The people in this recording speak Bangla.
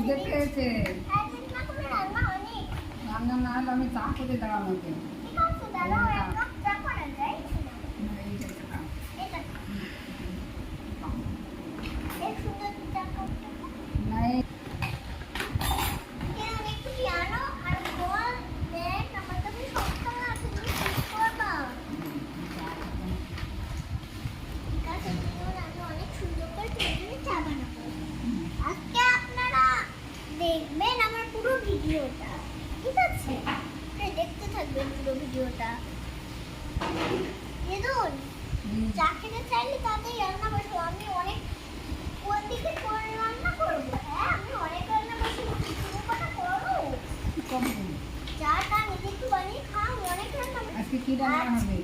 খিদে পেয়েছে। রান্না না হলে আমি চা করে দেওয়া আমাকে। দেখবেন আমার পুরো ভিডিওটা, ঠিক আছে? দেখতে থাকবেন পুরো ভিডিওটা। যেদুন চা খেতে চাইলে তাতেই রান্না বসবো। আমি অনেক কোন দিকে কোন রান্না করবো? হ্যাঁ, আমি অনেক রান্না বসবো। তুমি কটা করো? চাটা নিজে একটু বানিয়ে খাও। অনেক রান্না আজকে কি রান্না হবে?